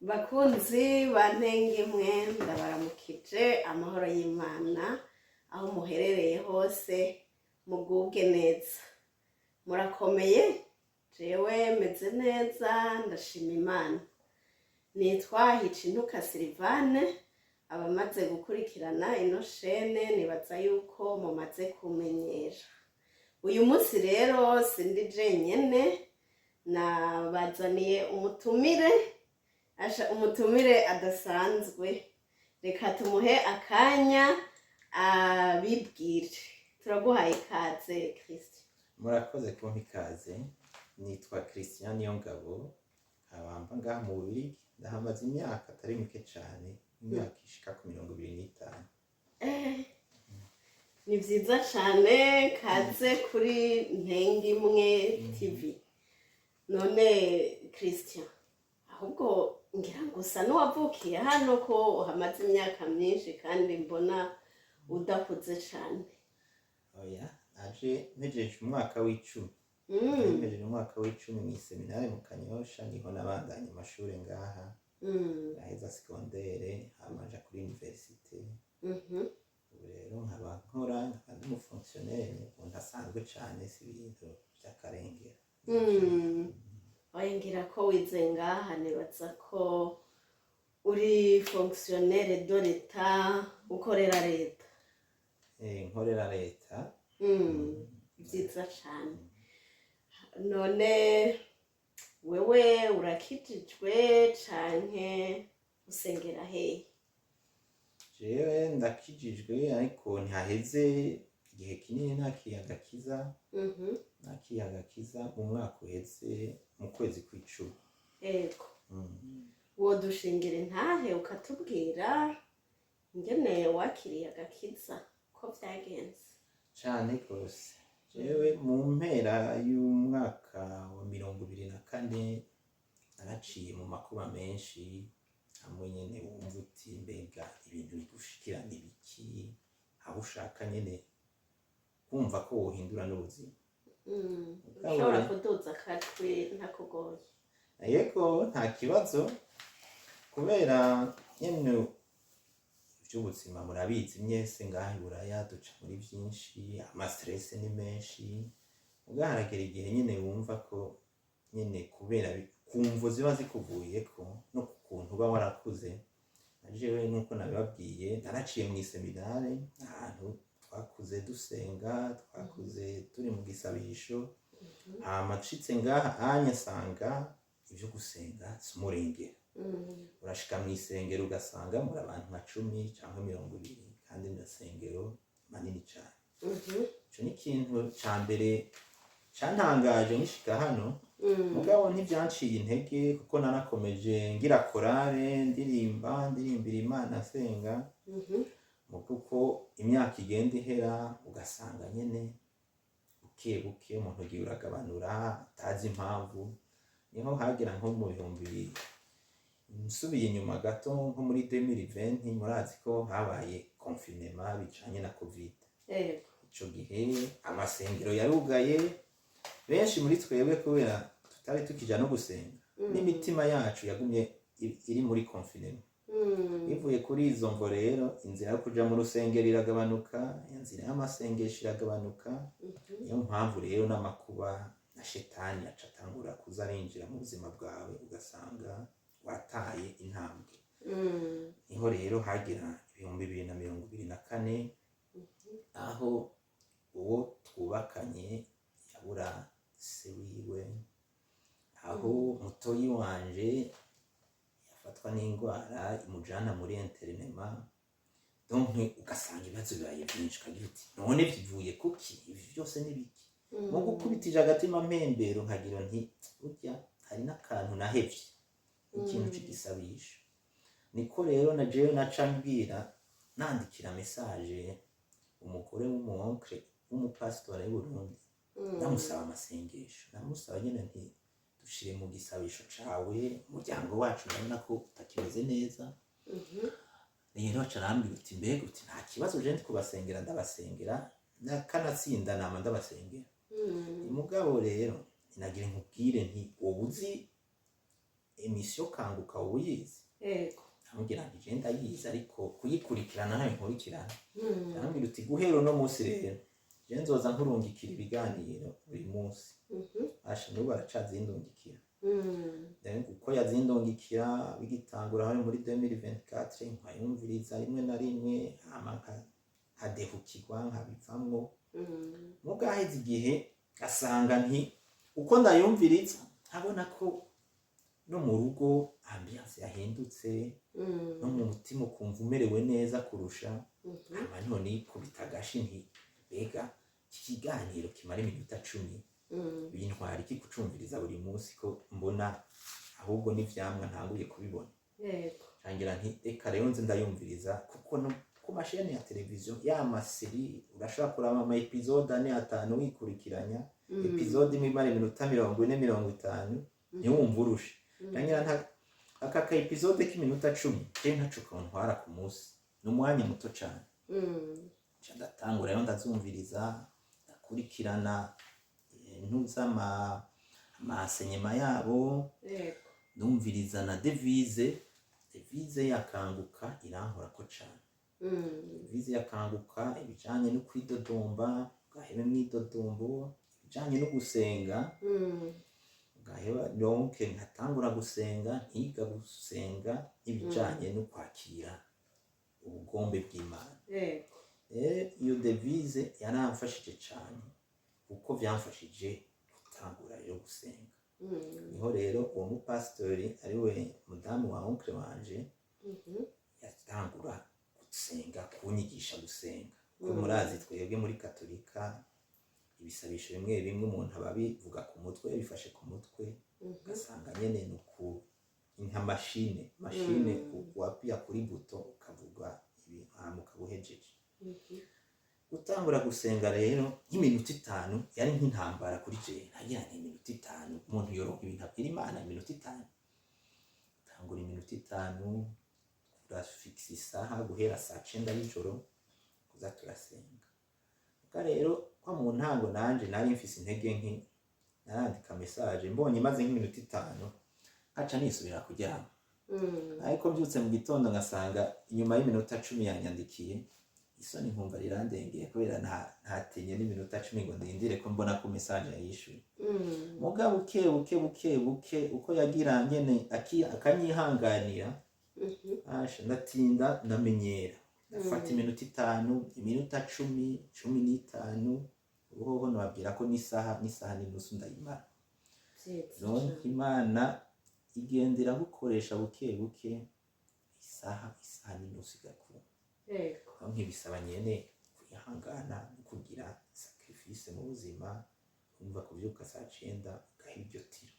Bakunzi bantenge mwe ndabaramukije amahoro y'Imana aho muherereye hose mugubwe neza murakomeye jewe meze neza ndashima Imana nitwa Hicintuka Silvane abamaze gukurikirana ino shene nibaza yuko mumaze kumenyera uyu munsi rero sindi jenyene nabazaniye umutumire adasanzwe reka tumuhe akanya abibwire turaguhaye ikaze Christian. Murakoze kumpa ikaze nitwa Christian Niyongabo abamba ngaha mu Bubiligi ndahamaze imyaka atari mike cane imyaka ishika ku 25. Ni vyiza cane kaze kuri Ntengimwe TV. None Christian ahubwo ngira ngo usa n'uwavukiye hano ko uhamaze imyaka myinshi kandi mbona udakuze cane. Oya naje mejeje umwaka w'icumi. Mejeje umwaka w'icumi mu seminari mu Kanyosha niho nabandanye amashuri ngaha. Naheza secondaire amaja kuri université. Rero nkaba nkora kandi mu fonctionnaire ndasanzwe cane si ibintu by'akarengera. Ngira ko wize ngaha nibaza ko uri fonctionnaire de l'État ukorera leta. Nkorera leta. Vyiza cane. None wewe urakijijwe canke usengera hehe? Jewe ndakijijwe ariko ntihaheze igihe kinini nakiriye agakiza mu mwaka uheze mu kwezi kw'icumi. Ego. Wodushingira intahe ukatubwira ingene wakiriye agakiza ko vyagenze? Cane gose. Jewe mu mpera y'umwaka wa 2024 naraciye mu makuba menshi hamwe nyene wumva uti mbega ibintu bigushikira n'ibiki aho ushaka nyene kumva ko wohindura n'ubuzima. Ushobora kuduza akatwi ntakugoye? Yego nta kibazo kubera nyene ivy'ubuzima murabizi mwese ngaha i Buraya duca muri vyinshi ama stress ni menshi ugaharagera igihe nyene wumva ko nyene kubera kumvo ziba zikuvuyeko no kukuntu uba warakuze. Najewe nkuko nabibabwiye naraciye mu seminari ahantu twakuze dusenga twakuze turi mu gisabisho amacitse ngaha anyasanga ivyo gusenga sumurengera. Urashika mu isengero ugasanga muri abantu nka 10 canke 20 kandi n'asengero manini cane. Ico ni ikintu ca mbere cantangaje nishika hano mugabo ntivyanciye intege kuko narakomeje ngira korale ndirimbira Imana nsenga kuko imyaka igenda ihera ugasanga nyene buke umuntu ugiye uragabanura utazi impamvu. Niho hagira nko mu 2000 nsubiye inyuma gato nko muri 2020 murazi ko habaye confinement bijanye na covid. Ico gihe amasengero yarugaye benshi muri twebwe kubera tutari tukija no gusenga n'imitima yacu yagumye iri muri confinement. Bivuye kuri izo mvo rero inzira yo kuja mu rusengero iragabanuka, inzira y'amasengesho iragabanuka. Niyo mpamvu rero n'amakuba na shetani acatangura kuza arinjira mu buzima bwawe ugasanga wataye intambwe. Niho rero hagira 2024 aho uwo twubakanye yabura se wiwe, aho mutoyi wanje yafatwa n'ingwara imujana muri internema. Donc ugasanga ibibazo bibaye byinshi kagira uti none bivuye kuki ibi byose nibiki mu gukubitije agatima mpembero nkagira nti burya hari n'akantu nahevye ikintu c'igisabisho. Niko rero na jewe naca mbwira nandikira message umugore w'umuonkre w'umupasitore w'u Burundi namusaba amasengesho namusaba nyene nti dushire mu gisabisho cawe umuryango wacu urabona ko utakimeze neza. Rero acarambwira uti mbega uti nta kibazo je kubasengera ndabasengera nakanatsinda nama ndabasengera. Umugabo rero nagira nkubwire nti wowe uzi emisiyo kanguka uyizi yego ambwira nti je ndayizi ariko kuyikurikirana ntayo nkurikirana Mm. ambwira uti guhera uno munsi rero je nzoza nkurungikira ibiganiro buri munsi Mhm. asha n'ubu aracazindungikira Mm. uko yazindungikira bigitangura hari muri 2024 nkayumviriza rimwe na rimwe hama nkadehukirwa nkabivamwo Mm. mugaheze igihe asanga nti uko ndayumviriza nkabona ko no mu rugo ambiance yahindutse Mm. no mu mutima ukumva umerewe neza kurusha Mhm. hama none ikubita agashi nti mbega iki kiganiro kimara iminota 10 Mm. bintwara iki kucumviriza buri munsi ko mbona ahubwo n'ivyamwa ntanguye kubibona yego cangira nti reka rero nze ndayumviriza kuko no ku mashini ya televiziyo ya maseri urashobora kuraba ama episode ane atanu wikurikiranya episode imwe imara iminota 40-50 ntiwumva urusha cangira nta aka ka episode k'iminota 10 je ntaco kantwara ku munsi n'umwanya muto cane Mm. ndatangura rero ndazumviriza ndakurikirana ntuzama amasenyema yabo yego numviriza na devise yakanguka irankorako cane Mm. devise yakanguka ibijanye no kwidodomba ugaheba mwidodombo ibijanye no gusenga Mm. ugaheba donc nkatangura gusenga nkiga gusenga ibijanye no kwakira ubugombe bw'Imana yego iyo devise yaramfashije cane kuko vyamfashije gutangura rero gusenga Mm. niho rero uwo mupasitori ariwe mudamu wa onkle wanje Mhm. yatangura gusenga kunyigisha gusenga ko murazi twebwe muri katolika ibisabisho bimwe bimwe umuntu aba bivuga ku mutwe bifashe ku mutwe ugasanga nyene nuku nka mashine wapia kuri buto ukavuga ibintu hama ukabuhejeje Mhm. gutangura gusenga rero nk'iminota 5 yari nk'intambara kuri jewe nagira nti iminota 5 umuntu yoronka ibintu abwira Imana iminota 5 tangura iminota 5 turafixa isaha guhera saa 9 y'ijoro kuza turasenga uka rero kwa mu ntango nanje nari mfise intege nke narandika message mbonye maze nk'iminota 5 aca nisubira kuryama ariko mbyutse mu gitondo ngasanga inyuma y'iminota 10 yanyandikiye isoni nkumva rirandengeye kubera ntatenye n'iminota 10 ngo ndindire ko mbona ko message yayishuye mugabo buke uko yagira nyene akanyihanganira asha ndatinda ndamenyera ndafata iminota 5 iminota 10 uhoho nababwira ko n'isaha n'inusu ndayimara donc Imana igendera gukoresha buke isaha n'inusu igakura nk'ibisaba nyene kwihangana no kugira sacrifice mu buzima umva kuvyuka saa 9 ugaha iryo tiro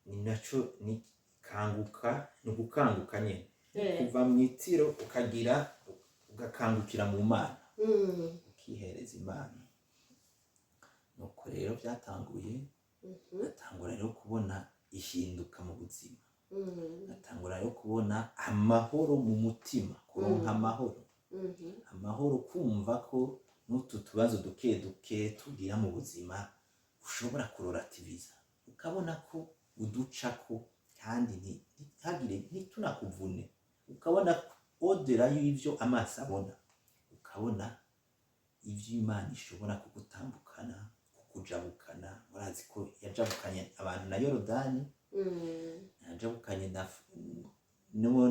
ni naco ni kanguka no gukanguka nyene kuva mu itiro ukagira ugakangukira mu Mana ukihereza Imana nuko rero byatanguye natangura rero kubona ihinduka mu buzima natangura rero kubona amahoro mu mutima kuronka amahoro kumva ko n'utu tubazo duke tugira mu buzima ushobora kurorativiza ukabona ko uducako kandi ntitunakuvune ukabona odera y'ivyo amaso abona ukabona ivyo Imana ishobora kugutambukana kukujabukana murazi ko yajabukanye abantu na Yorodani yajabukanye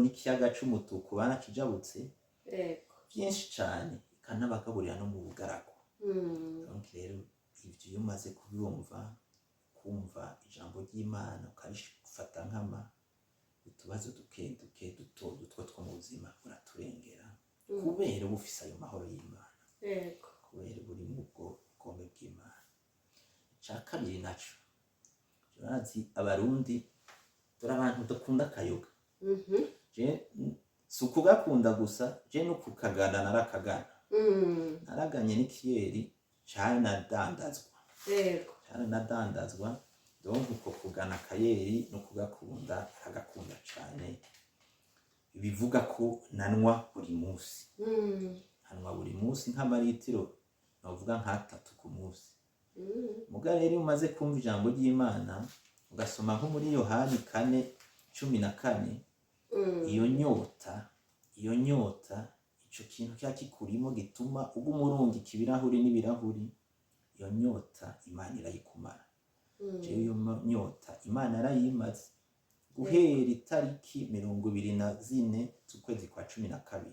n'ikiyaga c'umutuku barakijabutse byinshi cane ikanabagaburira no mu bugaragu donc rero ivyo iyo umaze kubibumva kumva ijambo ry'Imana ukarifata nkama utubazo duke duto two mu buzima uraturengera kubera uba ufise ayo mahoro y'Imana kubera buri mu bugombe bw'Imana ica kabiri naco urazi abarundi dore abantu dukunda akayoga je si ukugakunda gusa je no kukagana naraganye n'ikiyeri caranadandazwa donc uko kugana akayeri no kugakunda aragakunda cane bivuga ko nanwa buri munsi nk'amaritiro navuga nka 3 ku munsi muga rero umaze kumva ijambo ry'Imana ugasoma nko muri Yohani 4:14 iyo nyota ico kintu cya kikurimo gituma uguma urungika ibirahuri n'ibirahuri, iyo nyota Imana irayikumara. Jewe iyo nyota Imana yarayimaze guhera itariki 24 z'ukwezi kwa 12.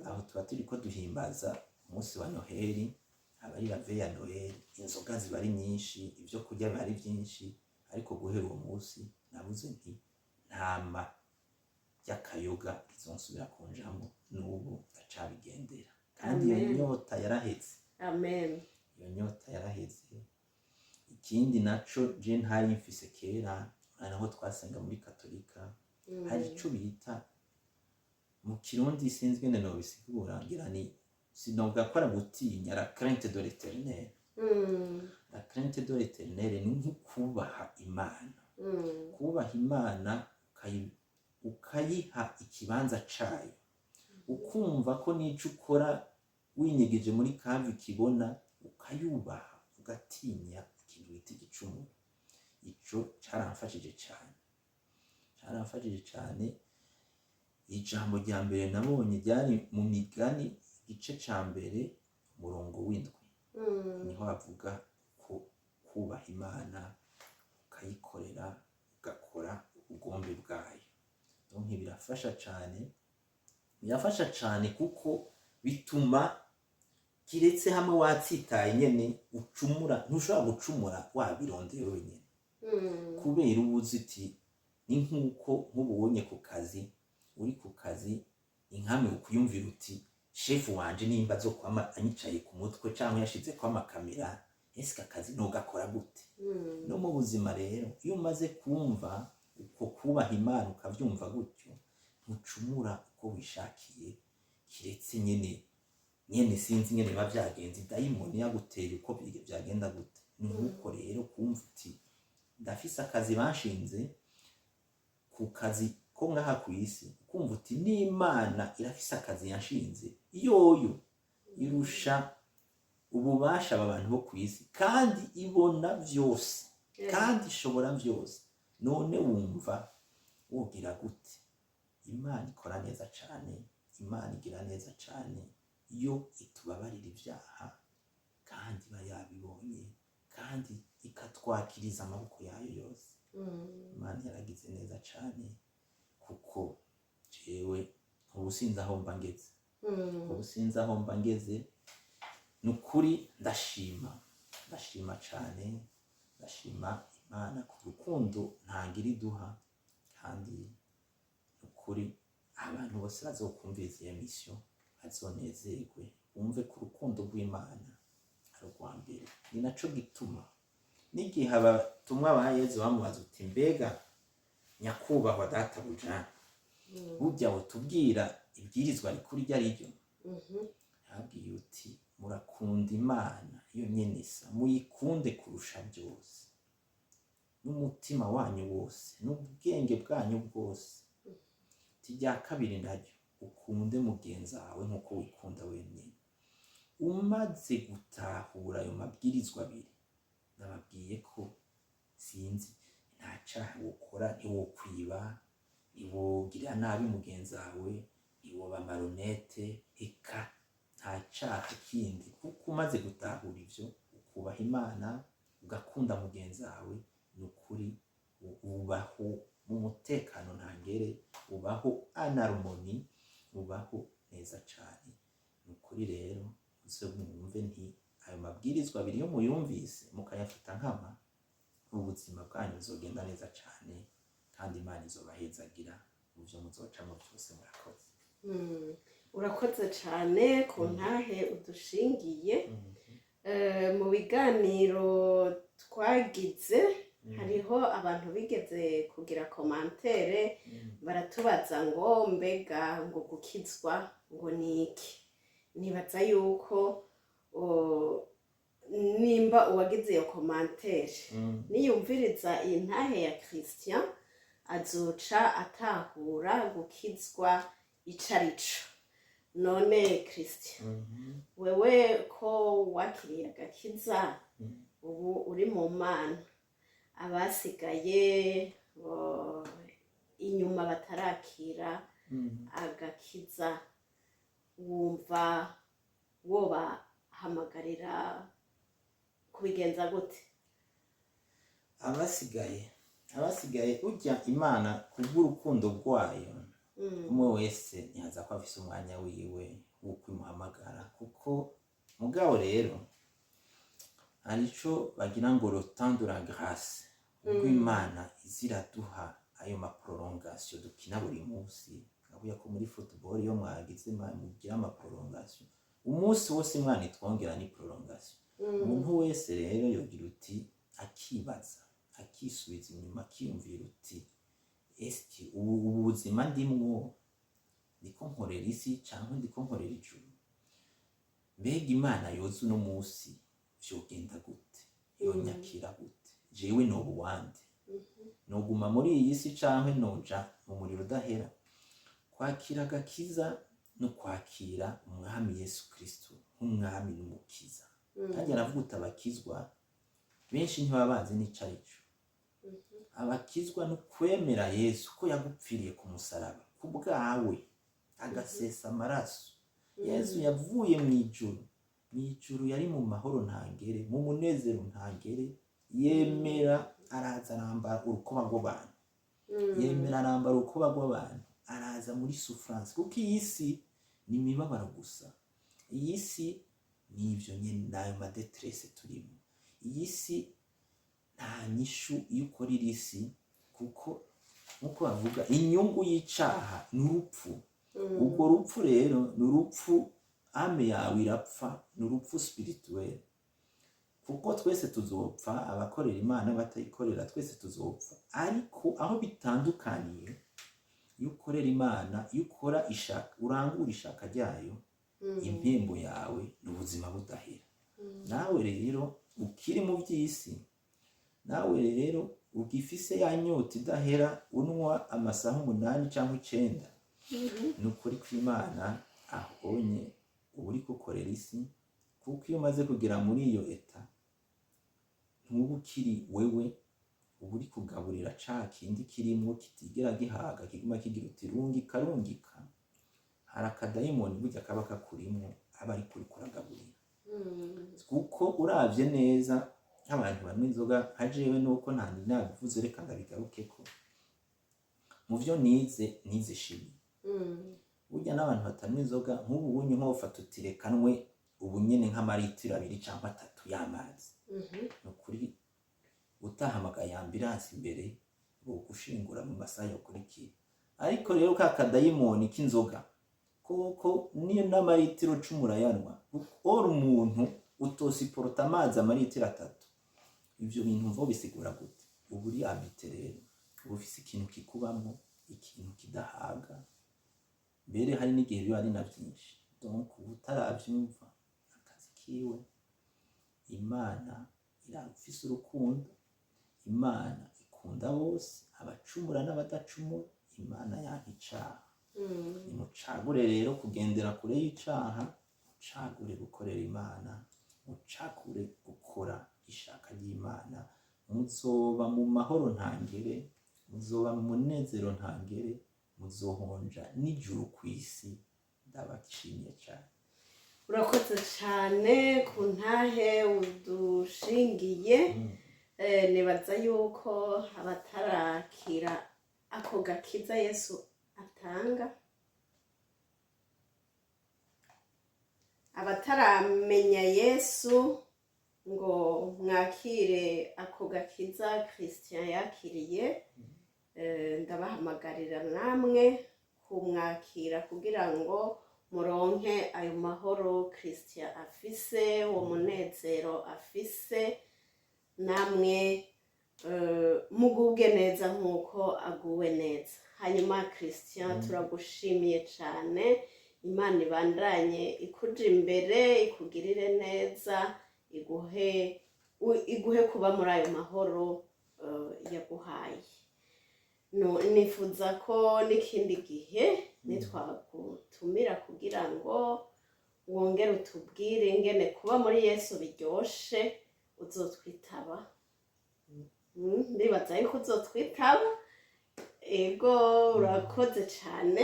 Aho tuba turiko duhimbaza umunsi wa Noheli, aba ari la veille ya Noheli, inzoga ziba ari nyinshi, ibyo kurya biba ari byinshi, ariko guhera uwo munsi nabuze nti ntama y'akayoga izonsubira kunjamo, n'ubu ndacabigendera, kandi iyo nyota yaraheze. Amen. Iyo nyota yaraheze. Ikindi naco je ntari mfise kera, naho twasenga muri Katolika, hari ico bita mu Kirundi sinzwe no bisigura, ngira ni sinovuga ko aragutinya, la crainte de l'Éternel. La crainte de l'Éternel ni kubaha Imana. Kubaha Imana ukayiha ikibanza cayo, ukumva ko nico ukora winyegeje muri kavi kibona, ukayubaha, ugatinya ikintu bita igicumuro. Ico caramfashije cyane. Ijambo rya mbere nabonye ryari mu Migani igice ca mbere umurongo w'indwi. Niho bavuga ko kubaha Imana ukayikorera, ugakora ubugombe bwayo. Donc birafasha cyane kuko bituma kiretse hamwe watsitaye nyene ucumura, ntushobora gucumura wabirondeye wenyene. Kubera ubuzi uti ni nkuko nk'ubonye ku kazi, uri ku kazi inkamwe ukuyumvira uti shefu wanje nimba zo kwama anyicaye ku mutwe cyangwa yashize kwa makamera, ese akazi no gakora gute? No mu buzima rero iyo umaze kumva uko kubaha Imana ukavyumva gutyo, ntucumura uko wishakiye, kiretse nyene sinzi nyene biba byagenze, dayimoni yagutera uko byagenda gute. Nuko rero kumva uti ndafise akazi banshinze, ku kazi ko ngaha ku isi, ukumva uti n'Imana irafise akazi yanshinze, yoyo irusha ububasha abantu bo ku isi, kandi ibona vyose, kandi ishobora vyose. None wumva wogira gute? Imana ikora neza cane, Imana igira neza cane iyo itubabarira ivyaha, kandi iba yabibonye, kandi ikatwakiriza amaboko yayo yose. Imana yaragize neza cane, kuko jewe ubusinzi aho mba ngeze, nukuri ndashima cane, ndashima Imana ku rukundo ntangira iduha, kandi nukuri abantu bose bazokumviriza iyo mission bazonezerwe, bumve ku rukundo rw'Imana ari urwa mbere. Ni naco gituma n'igihe abatumwa ba Yezu bamubaza uti mbega nyakubahwa databuja, burya wotubwira ibwirizwa rikuru iryo ari ryo? Yabwiye uti murakunda Imana iyo nyene isa, muyikunde kurusha byose n'umutima wanyu wose n'ubwenge bwanyu bwose. Tijya kabiri naryo, ukunde mugenzi wawe nk'uko wikunda wenyine. Umaze gutahura ayo mabwirizwa abiri, nababwiye ko sinzi nta caha wokora, ntiwokwiba, ntiwogirira nabi mugenzi wawe, ntiwoba maronete, eka nta caha kindi. Kuko umaze gutahura ivyo, ukubaha Imana, ugakunda mugenzi wawe, nukuri ubaho mu mutekano ntangere, ubaho anarmoni, ubaho neza cane. Nukuri rero uze mwumve nti ayo mabwirizwa abiri yo muyumvise mukayafata nkama, ubuzima bwanyu buzogenda neza cane, kandi Imana izobahezagira mu byo muzocamo byose. Murakoze. Urakoze cane ku ntahe udushingiye. Mu biganiro twagize hariho abantu bigeze kugira komantere, baratubaza ngo mbega ngo gukizwa ngo ni iki? Nibaza yuko nimba uwagize iyo komantere niyumviriza iyi ntahe ya Christian, azoca atahura gukizwa ico arico. None Christian, wewe ko wakiriye agakiza, ubu uri mu Mana, abasigaye inyuma batarakira agakiza, wumva wobahamagarira kubigenza gute? abasigaye urya Imana kubw'urukundo rwayo, umwe wese ntihaza ko afise umwanya wiwe wo kwimuhamagara, kuko mugabo rero harico bagira ngo le temps de la grâce, ubwo Imana iziraduha ayo maprolongation dukina buri munsi. Avuga ko muri football iyo mwagize mugira amaprolongation, umunsi wose Imana itwongera ni prolongation. Umuntu wese rero yogira uti akibaza, akisubiza inyuma, akiyumvira uti eske ubu buzima ndimwo ndiko nkorera isi cyangwa ndiko nkorera ijuru? Mbega Imana yoza uno munsi vyogenda gute? Yonyakira gute? Jewe no buwande noguma muri iyi si canke noja mu muriro udahera? Kwakira agakiza no kwakira umwami Yesu Kristo nk'umwami n'umukiza. Kandi aravuga uti abakizwa benshi ntibabazi n'icarico. Abakizwa no kwemera Yesu ko yagupfiriye ku musaraba ku bwawe, agasesa amaraso. Yesu yavuye mu ijuru yari mu mahoro ntangere, mu munezero ntangere, yemera araza arambara urukoba rw'abantu, yemera arambara urukoba rw'abantu, araza muri souffrance, kuko iyi si ni imibabaro gusa. Iyi si ni ivyo nyene, nayo madetresse turimo. Iyi si nta nyishu iyo ukorera isi, kuko nkuko bavuga inyungu y'icaha ni urupfu. Ubwo rupfu rero ni urupfu, ame yawe irapfa, ni urupfu spirituel, kuko twese tuzopfa, abakorera Imana batayikorera twese tuzopfa. Ariko aho bitandukaniye, iyo ukorera Imana, iyo ukora ishaka, urangura ishaka ryayo, impembo yawe ni ubuzima budahera. Nawe rero ukiri mu by'isi, nawe rero ugifise ya nyota idahera, unwa amasaha 8 cyangwa 9, ni ukuri kw'Imana ahonye uba uri gukorera isi. Kuko iyo umaze kugera muri iyo eta, ntuba ukiri wewe, uba uri kugaburira ca kindi kirimwo kitigera gihaga, kiguma kigira uti rungika. Hari akadayimoni burya kaba kakurimwo, aba ari kuri kuragaburira. Kuko uravye neza nk'abantu banywa inzoga, nka jewe nuko nabivuze, reka ndabigarukeko. Mu vyo nize shimi, burya n'abantu batanywa inzoga, nk'ubu bunye nk'ufata utirekanwe ubu nyene nk'amaritiro 2 cyangwa 3 y'amazi, nukuri utahamagaye ambulance imbere bogushingura mu masaha yokurikira. Ariko rero ka kadayimoni k'inzoga koko niyo n'amaritiro 10 urayanwa, or umuntu utosiporota amazi amaritiro 3, ivyo bintu mvo bisigura gute? Ubu uri habite rero, ubu ufise ikintu kikubamwo, ikintu kidahaga, mbere hari n'igihe biba ari na byinshi. Donc utaravyumva akazi kiwe. Imana irafise urukundo, Imana ikunda bose, abacumura n'abadacumura. Imana yanka icaha. Nimucagure rero kugendera kure y'icaha, mucagure gukorera Imana, mucagure gukora ishaka ry'Imana. Muzoba mu mahoro ntangere, muzoba mu munezero ntangere, muzohonja n'ijuru kw'isi. Ndabashimiye cyane. Urakoze cyane ku ntahe udushingiye. Nibaza yuko abatarakira ako gakiza Yesu atanga, abataramenya Yesu ngo mwakire ako gakiza Christian yakiriye, ndabahamagarira namwe kumwakira kugira ngo muronke ayo mahoro Christian afise, uwo munezero afise, namwe mugubwe neza nk'uko aguwe neza. Hanyuma Christian, turagushimiye cyane. Imana ibandanye ikuja imbere, ikugirire neza, iguhe kuba muri ayo mahoro yaguhaye. Nifuza ko n'ikindi gihe nitwagutumira kugira ngo wongere utubwire ingene kuba muri Yesu biryoshe, uzotwitaba. ndibaza yuko uzotwitaba. Ego urakoze cyane.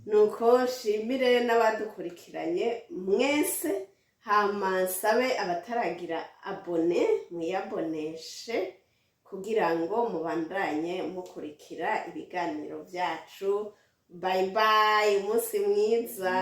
Nuko nshimire n'abadukurikiranye mwese, hama nsabe abataragira abone mwiyaboneshe kugira ngo mubandanye mukurikira ibiganiro byacu. Bye bye, umunsi mwiza.